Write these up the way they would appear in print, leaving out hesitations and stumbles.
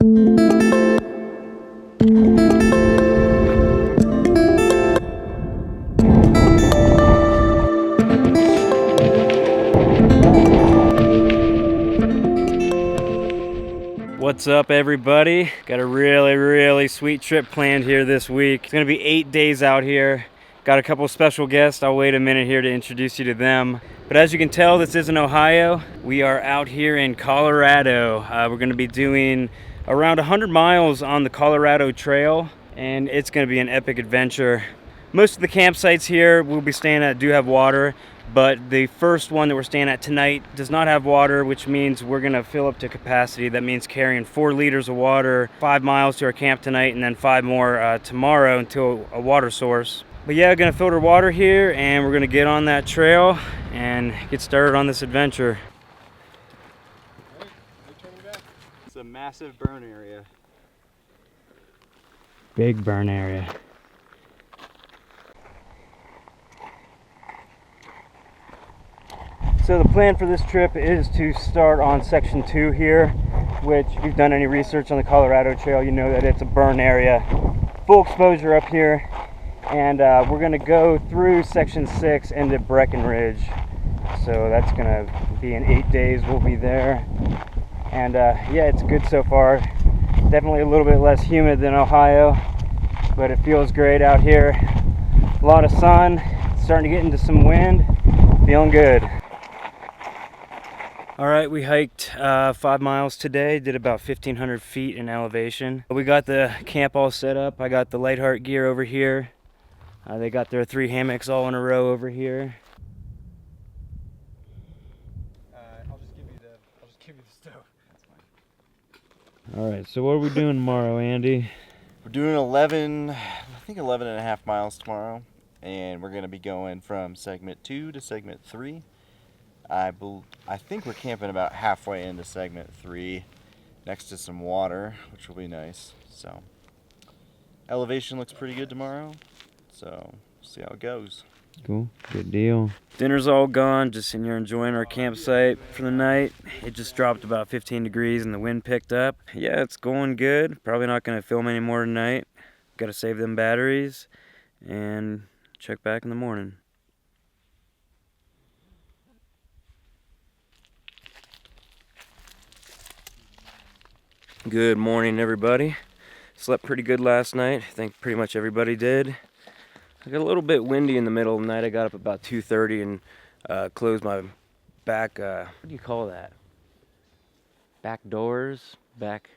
What's up, everybody? Got a really sweet trip planned here this week. It's gonna be 8 days out here. Got a couple special guests. I'll wait a minute here to introduce you to them. But as you can tell, this isn't Ohio. We are out here in Colorado. We're gonna be doing around 100 miles on the Colorado Trail, and it's gonna be an epic adventure. Most of the campsites here we'll be staying at do have water, but the first one that we're staying at tonight does not have water, which means we're gonna fill up to capacity. That means carrying 4 liters of water 5 miles to our camp tonight, and then 5 more tomorrow until a water source. But yeah, gonna filter water here, and we're gonna get on that trail and get started on this adventure. It's a massive burn area. Big burn area. So the plan for this trip is to start on section 2 here, which if you've done any research on the Colorado Trail, you know that it's a burn area. Full exposure up here, and we're gonna go through section 6 into Breckenridge. So that's gonna be in 8 days we'll be there. And yeah, it's good so far. Definitely a little bit less humid than Ohio, but it feels great out here. A lot of sun, starting to get into some wind, feeling good. All right, we hiked 5 miles today, did about 1,500 feet in elevation. We got the camp all set up. I got the Lightheart gear over here. They got their 3 hammocks all in a row over here. I'll just give you the stove. That's fine. All right, so what are we doing tomorrow, Andy? We're doing 11 and a half miles tomorrow, and we're gonna be going from segment 2 to segment 3. I think we're camping about halfway into segment 3 next to some water, which will be nice. So elevation looks pretty good tomorrow, so see how it goes. Cool, good deal. Dinner's all gone, just sitting here enjoying our campsite for the night. It just dropped about 15 degrees and the wind picked up. Yeah, it's going good. Probably not gonna film any more tonight. Gotta save them batteries and check back in the morning. Good morning, everybody. Slept pretty good last night. I think pretty much everybody did. I got a little bit windy in the middle of the night. I got up about 2:30 and closed my back, what do you call that? Back doors? Back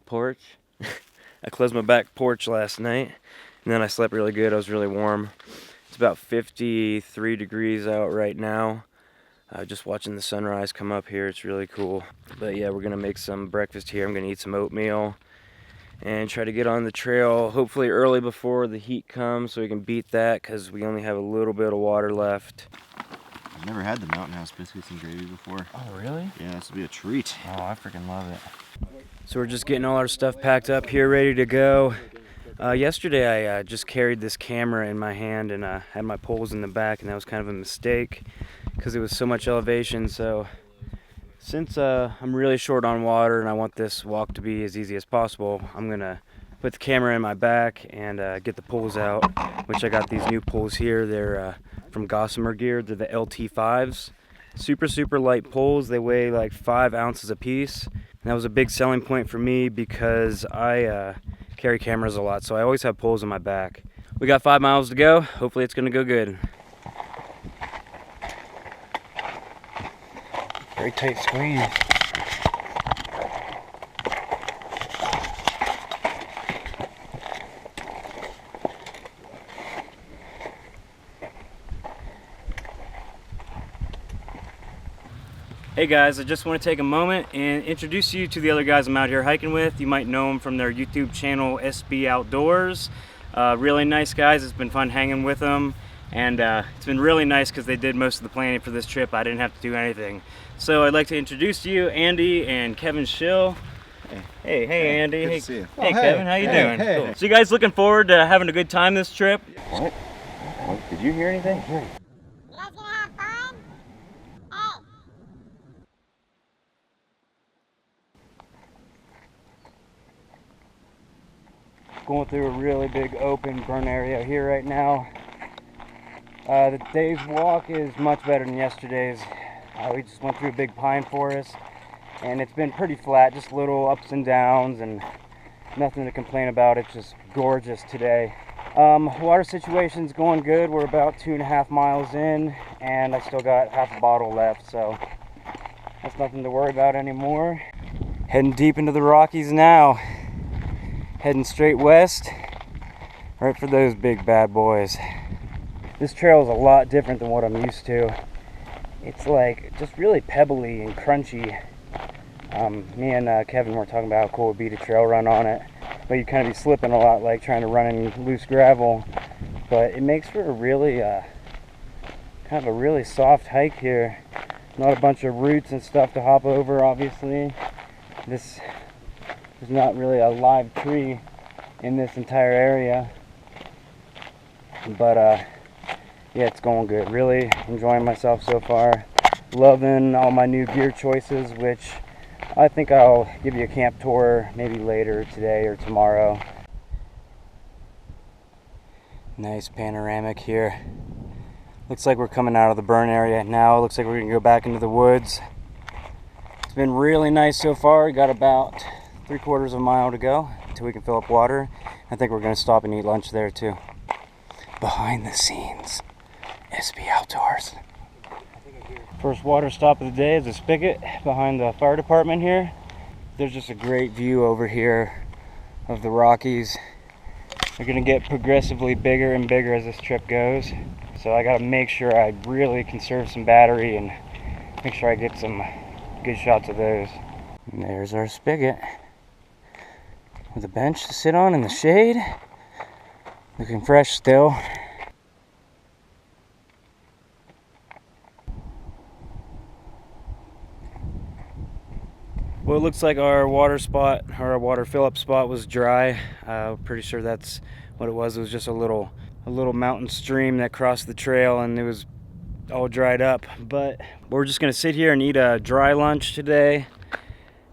porch? I closed my back porch last night, and then I slept really good. I was really warm. It's about 53 degrees out right now. Just watching the sunrise come up here, it's really cool. But yeah, we're gonna make some breakfast here. I'm gonna eat some oatmeal and try to get on the trail hopefully early before the heat comes so we can beat that, because we only have a little bit of water left. I've never had the Mountain House biscuits and gravy before. Oh really? Yeah, this will be a treat. Oh, I freaking love it. So we're just getting all our stuff packed up here, ready to go. Yesterday I just carried this camera in my hand and had my poles in the back, and that was kind of a mistake because it was so much elevation. So since I'm really short on water and I want this walk to be as easy as possible, I'm gonna put the camera in my back and get the poles out, which I got these new poles here. They're from Gossamer Gear. They're the LT5s. Super light poles. They weigh like 5 ounces a piece. And that was a big selling point for me because I carry cameras a lot, so I always have poles in my back. We got 5 miles to go. Hopefully it's gonna go good. Very tight squeeze. Hey guys, I just want to take a moment and introduce you to the other guys I'm out here hiking with. You might know them from their YouTube channel, SB Outdoors. Really nice guys. It's been fun hanging with them, and it's been really nice because they did most of the planning for this trip. I didn't have to do anything. So I'd like to introduce to you Andy and Kevin Schill. Hey Andy. Good hey, to see you. Hey Kevin, how you doing? Hey. Cool. So you guys looking forward to having a good time this trip? What? Did you hear anything? Going through a really big open burn area here right now. The day's walk is much better than yesterday's. We just went through a big pine forest, and it's been pretty flat, just little ups and downs, and nothing to complain about. It's just gorgeous today. Water situation's going good. We're about 2.5 miles in, and I still got half a bottle left, so that's nothing to worry about anymore. Heading deep into the Rockies now. Heading straight west, right for those big bad boys. This trail is a lot different than what I'm used to. It's like just really pebbly and crunchy. Me and Kevin were talking about how cool it would be to trail run on it, but you kind of be slipping a lot, like trying to run in loose gravel. But it makes for a really kind of a really soft hike here. Not a bunch of roots and stuff to hop over, obviously. There's not really a live tree in this entire area, but yeah, it's going good. Really enjoying myself so far. Loving all my new gear choices, which I think I'll give you a camp tour maybe later today or tomorrow. Nice panoramic here. Looks like we're coming out of the burn area now. Looks like we're gonna go back into the woods. It's been really nice so far. We got about 3/4 of a mile to go until we can fill up water. I think we're gonna stop and eat lunch there too. Behind the scenes, SB Outdoors. First water stop of the day is a spigot behind the fire department here. There's just a great view over here of the Rockies. They're gonna get progressively bigger and bigger as this trip goes. So I gotta make sure I really conserve some battery and make sure I get some good shots of those. And there's our spigot with a bench to sit on in the shade. Looking fresh still. Well, it looks like our water spot, or our water fill-up spot, was dry. Pretty sure that's what it was. It was just a little mountain stream that crossed the trail, and it was all dried up. But we're just gonna sit here and eat a dry lunch today,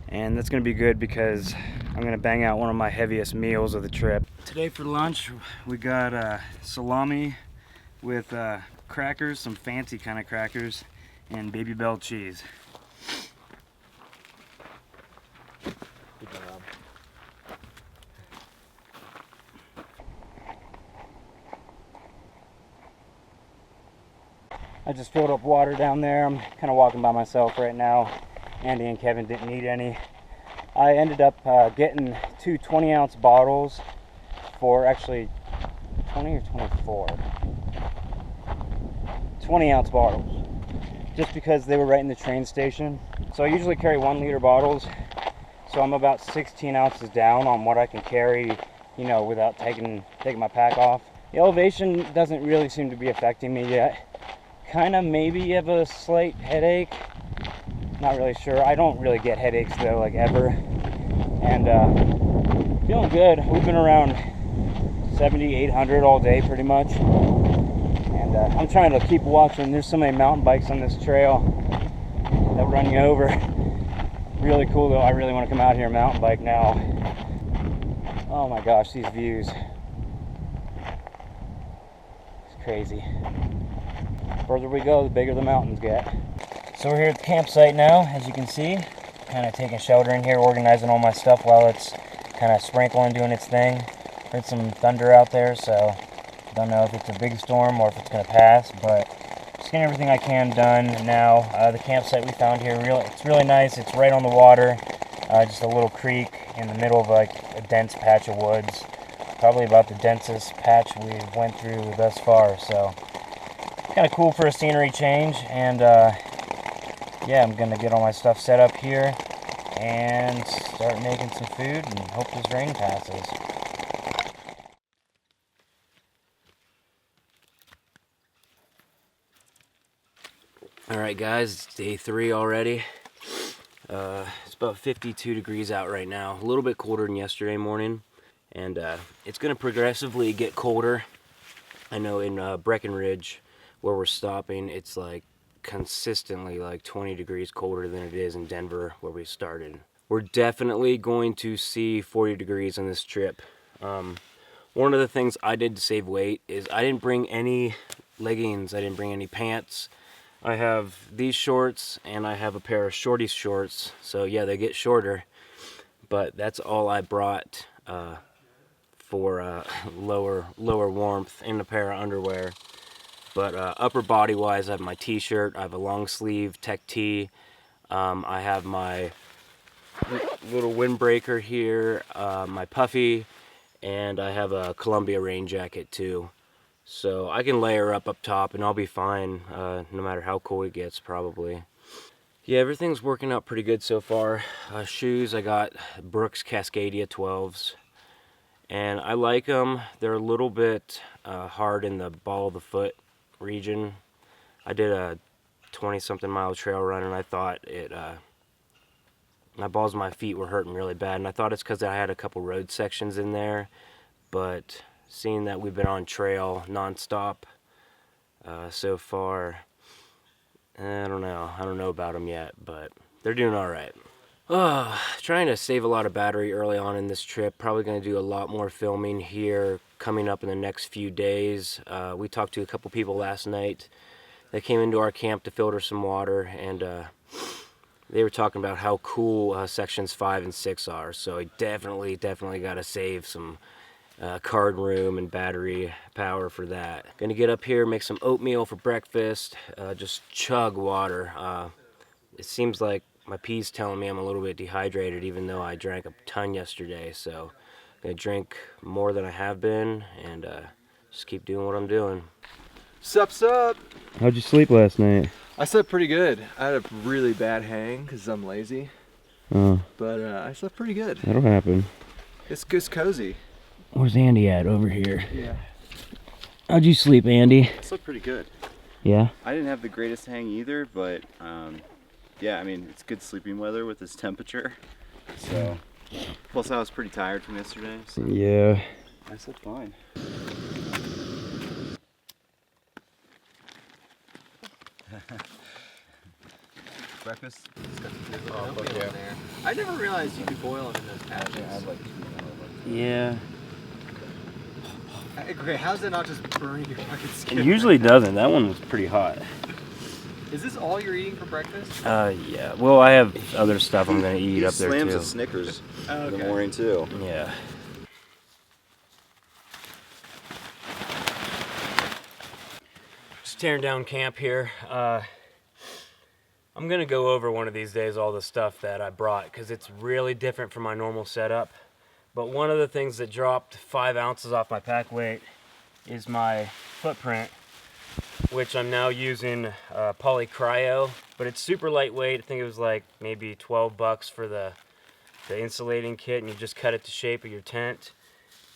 and that's gonna be good because I'm gonna bang out one of my heaviest meals of the trip. Today for lunch, we got salami with crackers, some fancy kind of crackers, and Baby Bell cheese. Good job. I just filled up water down there. I'm kind of walking by myself right now. Andy and Kevin didn't need any. I ended up getting 2 20-ounce bottles for actually 20 or 24. 20-ounce bottles, just because they were right in the train station. So I usually carry 1-liter bottles. So I'm about 16 ounces down on what I can carry, you know, without taking my pack off. The elevation doesn't really seem to be affecting me yet. Kind of maybe have a slight headache. Not really sure. I don't really get headaches though, like ever. And feeling good. We've been around 70, 800 all day pretty much. And I'm trying to keep watching. There's so many mountain bikes on this trail that run you over. Really cool though. I really want to come out here and mountain bike now. Oh my gosh, these views. It's crazy. The further we go, the bigger the mountains get. So we're here at the campsite now, as you can see. Kind of taking shelter in here, organizing all my stuff while it's kind of sprinkling, doing its thing. Heard some thunder out there, so don't know if it's a big storm or if it's going to pass, but just getting everything I can done now. The campsite we found here, it's really nice. It's right on the water, just a little creek in the middle of like a dense patch of woods. Probably about the densest patch we went through thus far, so kind of cool for a scenery change. And yeah, I'm gonna get all my stuff set up here and start making some food and hope this rain passes. Alright guys, it's day 3 already. It's about 52 degrees out right now. A little bit colder than yesterday morning. And it's going to progressively get colder. I know in Breckenridge, where we're stopping, it's like consistently like 20 degrees colder than it is in Denver, where we started. We're definitely going to see 40 degrees on this trip. One of the things I did to save weight is I didn't bring any leggings, I didn't bring any pants. I have these shorts and I have a pair of shorty shorts, so yeah, they get shorter, but that's all I brought for lower warmth, and a pair of underwear. But upper body wise, I have my t-shirt, I have a long sleeve tech tee, I have my little windbreaker here, my puffy, and I have a Columbia rain jacket too. So I can layer up top and I'll be fine, no matter how cold it gets probably. Yeah, everything's working out pretty good so far. Shoes, I got Brooks Cascadia 12s. And I like them. They're a little bit hard in the ball of the foot region. I did a 20-something mile trail run and I thought my balls of my feet were hurting really bad, and I thought it's because I had a couple road sections in there, but seeing that we've been on trail non-stop so far, I don't know about them yet, but they're doing all right. Trying to save a lot of battery early on in this trip. Probably going to do a lot more filming here coming up in the next few days. We talked to a couple people last night that came into our camp to filter some water, and they were talking about how cool sections 5 and 6 are. So I definitely got to save some card room and battery power for that. Gonna get up here, make some oatmeal for breakfast, just chug water. It seems like my pee's telling me I'm a little bit dehydrated, even though I drank a ton yesterday. So I'm gonna drink more than I have been, and just keep doing what I'm doing. Sup? How'd you sleep last night? I slept pretty good. I had a really bad hang because I'm lazy. Oh. But I slept pretty good. That'll happen. It's cozy. Where's Andy at? Over here. Yeah. How'd you sleep, Andy? I slept pretty good. Yeah? I didn't have the greatest hang either, but yeah, I mean, it's good sleeping weather with this temperature. So, plus I was pretty tired from yesterday, so Yeah. I slept fine. Breakfast? Yeah. I never realized you could boil them in those patches. Yeah. Hey, Gray, how's that not just burning your fucking skin? It usually doesn't. That one was pretty hot. Is this all you're eating for breakfast? Yeah. Well, I have other stuff I'm gonna eat up there too. Slams a Snickers Oh, in the morning too. Yeah. Just tearing down camp here. I'm gonna go over one of these days all the stuff that I brought, because it's really different from my normal setup. But one of the things that dropped 5 ounces off my pack weight is my footprint, which I'm now using Poly Cryo, but it's super lightweight. I think it was like maybe $12 for the insulating kit, and you just cut it to shape of your tent.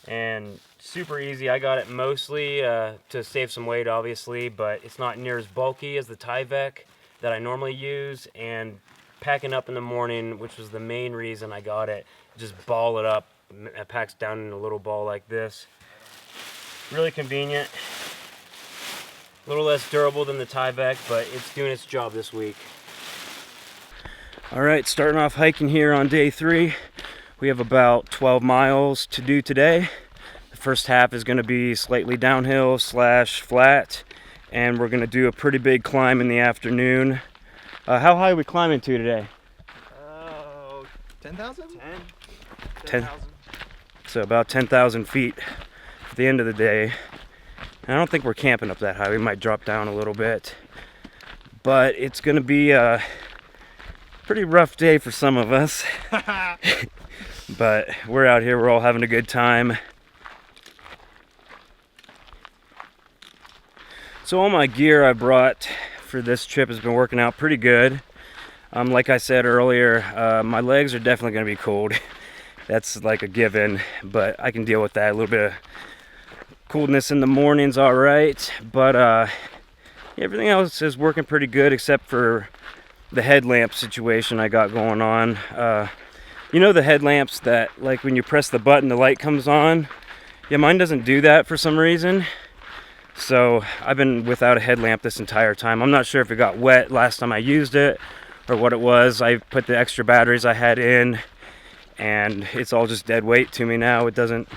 And super easy. I got it mostly to save some weight, obviously, but it's not near as bulky as the Tyvek that I normally use. And packing up in the morning, which was the main reason I got it, just ball it up. It packs down in a little ball like this. Really convenient. A little less durable than the Tyvek, but it's doing its job this week. All right, starting off hiking here on day 3. We have about 12 miles to do today. The first half is going to be slightly downhill / flat, and we're going to do a pretty big climb in the afternoon. How high are we climbing to today? 10,000? 10. So about 10,000 feet at the end of the day. And I don't think we're camping up that high. We might drop down a little bit. But it's going to be a pretty rough day for some of us. But we're out here. We're all having a good time. So all my gear I brought for this trip has been working out pretty good. Like I said earlier, my legs are definitely going to be cold. That's like a given, but I can deal with that. A little bit of coolness in the morning's all right, but everything else is working pretty good except for the headlamp situation I got going on. You know the headlamps that, like, when you press the button, the light comes on? Yeah, mine doesn't do that for some reason. So I've been without a headlamp this entire time. I'm not sure if it got wet last time I used it or what it was. I put the extra batteries I had in, and it's all just dead weight to me now. It doesn't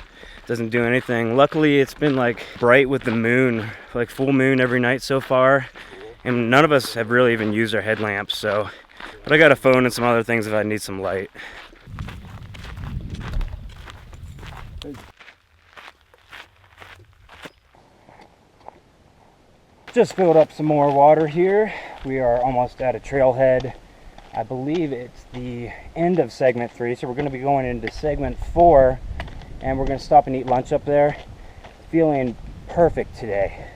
do anything. Luckily, it's been like bright with the moon, like full moon every night so far, and none of us have really even used our headlamps. So, but I got a phone and some other things if I need some light. Just filled up some more water here. We are almost at a trailhead. I believe it's the end of segment 3, so we're going to be going into segment 4, and we're going to stop and eat lunch up there. Feeling perfect today.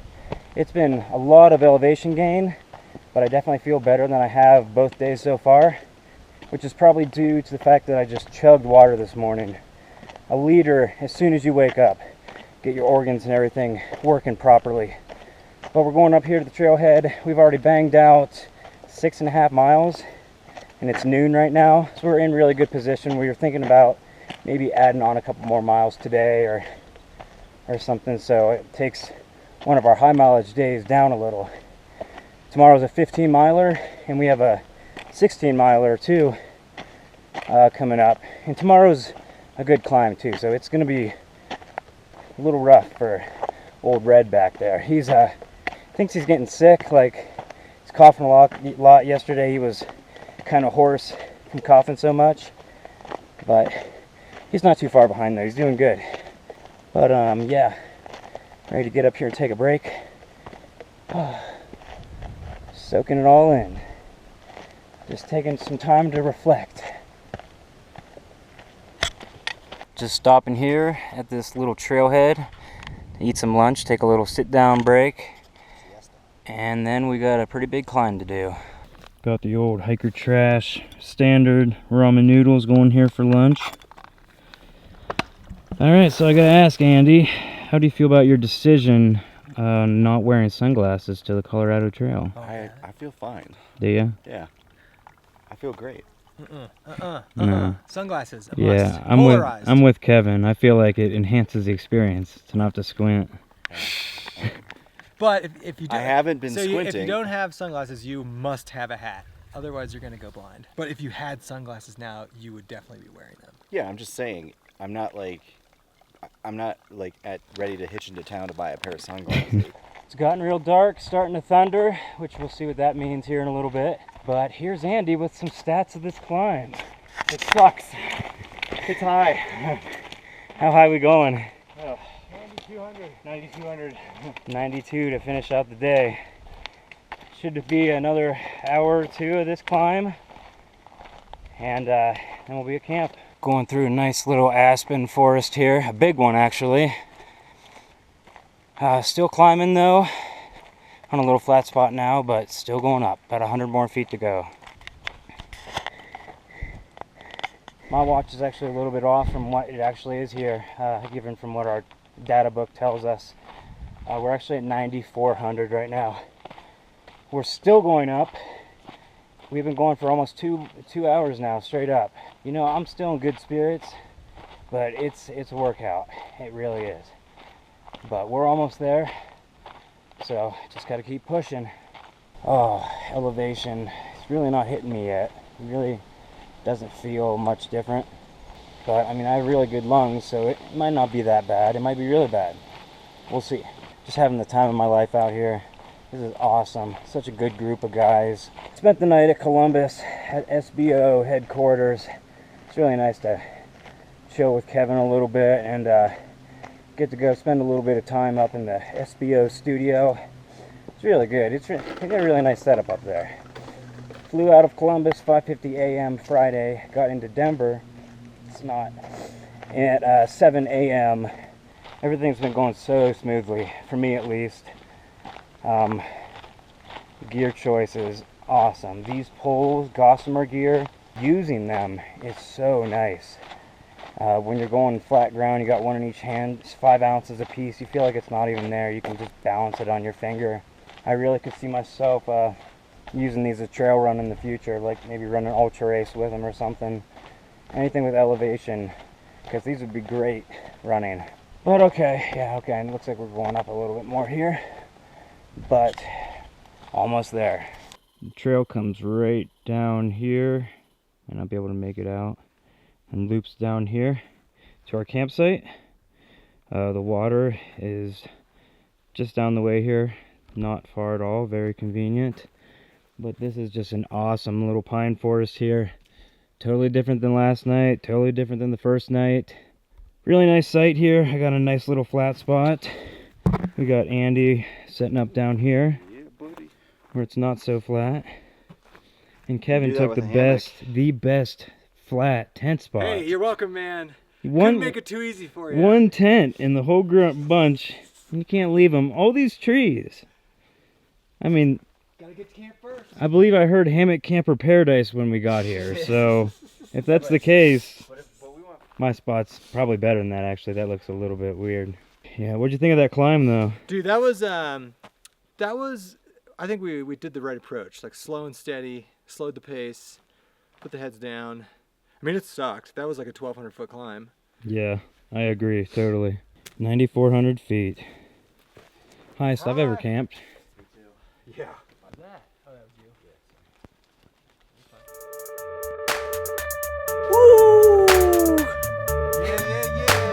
It's been a lot of elevation gain, but I definitely feel better than I have both days so far, which is probably due to the fact that I just chugged water this morning. A liter as soon as you wake up. Get your organs and everything working properly. But we're going up here to the trailhead. We've already banged out 6.5 miles, and it's noon right now, so we're in really good position. We were thinking about maybe adding on a couple more miles today or something, so it takes one of our high mileage days down a little. Tomorrow's a 15 miler, and we have a 16 miler too coming up, and tomorrow's a good climb too, so it's going to be a little rough for old Red back there. He's thinks he's getting sick, like he's coughing a lot. Yesterday he was kind of hoarse from coughing so much, but he's not too far behind though. He's doing good. But yeah, ready to get up here and take a break. Soaking it all in. Just taking some time to reflect. Just stopping here at this little trailhead to eat some lunch, take a little sit down break. And then we got a pretty big climb to do. Got the old Hiker Trash standard ramen noodles going here for lunch. Alright, so I gotta ask Andy, how do you feel about your decision not wearing sunglasses to the Colorado Trail? I feel fine. Do you? Yeah. I feel great. No. Sunglasses. Yeah, Polarized. I'm with Kevin. I feel like it enhances the experience to not have to squint. But if you don't, I haven't been if squinting. you don't have sunglasses, you must have a hat. Otherwise, you're going to go blind. But if you had sunglasses now, you would definitely be wearing them. Yeah, I'm just saying. I'm not like ready to hitch into town to buy a pair of sunglasses. It's gotten real dark, starting to thunder, which we'll see what that means here in a little bit. But here's Andy with some stats of this climb. It sucks. It's high. How high are we going? 9,200. 92 to finish out the day. Should be another hour or two of this climb, and then we'll be at camp. Going through a nice little aspen forest here, a big one actually. Still climbing though, on a little flat spot now, but still going up. About 100 more feet to go. My watch is actually a little bit off from what it actually is here, given from what our data book tells us. We're actually at 9,400 right now. We're still going up. We've been going for almost two hours now, straight up. You know, I'm still in good spirits, but it's a workout. It really is. But we're almost there, so just got to keep pushing. Oh, elevation. It's really not hitting me yet. It really doesn't feel much different. But I mean, I have really good lungs, so it might not be that bad. It might be really bad. We'll see. Just having the time of my life out here. This is awesome. Such a good group of guys. Spent the night at Columbus at SBO headquarters. It's really nice to chill with Kevin a little bit and get to go spend a little bit of time up in the SBO studio. It's really good. They got a really nice setup up there. Flew out of Columbus 5:50 a.m. Friday. Got into Denver. It's not. At 7 a.m. Everything's been going so smoothly, for me at least. Gear choice is awesome. These poles, Gossamer gear, using them is so nice. When you're going flat ground, you got one in each hand. It's 5 ounces a piece. You feel like it's not even there. You can just balance it on your finger. I really could see myself using these as trail run in the future, like maybe run an ultra race with them or something. Anything with elevation, because these would be great running. But okay, yeah, okay, and it looks like we're going up a little bit more here, but almost there. The trail comes right down here, and I'll be able to make it out. and loops down here to our campsite. The water is just down the way here, not far at all, very convenient. But this is just an awesome little pine forest here. Totally different than last night, totally different than the first night. Really nice site here. I got a nice little flat spot. We got Andy setting up down here where it's not so flat. And Kevin took the best flat tent spot. Hey, you're welcome, man. Couldn't One, make it too easy for you. one tent in the whole bunch. You can't leave them. All these trees. I mean, Gotta get to camp first. I believe I heard hammock camper paradise when we got here. So if that's the case, my spot's probably better than that actually. That looks a little bit weird. Yeah, what'd you think of that climb though? Dude, that was I think we did the right approach. Like slow and steady, slowed the pace, put the heads down. I mean, it sucked. That was like a 1,200 foot climb. Yeah, I agree, totally. 9,400 feet. Highest I've ever camped. Yeah. How's that? Oh, that was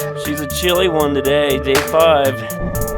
you. Woo! She's a chilly one today, day 5.